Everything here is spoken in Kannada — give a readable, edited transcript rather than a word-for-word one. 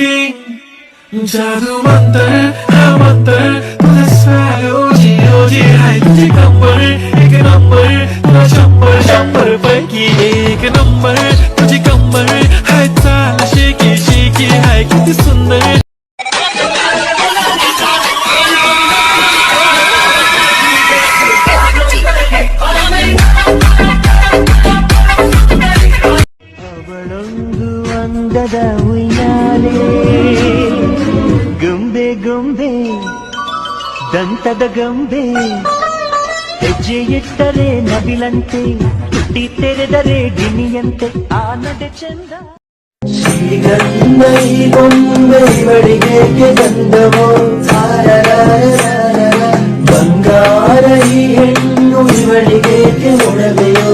king जादू मंतर हा मंतर तुझा स्वॅग ओजी ओजी हाय तुझी कंबर एक नंबर तुला शंभर शंभर पैकी एक नंबर तुझी कंबर हाय चाल शेकी शेकी हाय किती सुंदर ಅವಳೊಂದು ಅಂದದ ಉಯ್ಯಾಲೆ ಗೊಂಬೆ ಗೊಂಬೆ ದಂತದ ಗೊಂಬೆ ಹೆಜ್ಜೆ ಇಟ್ಟರೆ ನವಿಲಂತೆ ತುಟಿ ತೆರೆದರೆ ಗಿಣಿಯಂತೆ ಆ ನಡೆ ಚಂದ ಶ್ರೀಗಂಧ ಈ ಗೊಂಬೆ ಬಡಿಗೆಗೆ ಬಂದವೋ ಬಂಗಾರ ಈ ಹೆಣ್ಣು ಇವಳಿಗೆ ಒಡವೆಯೋ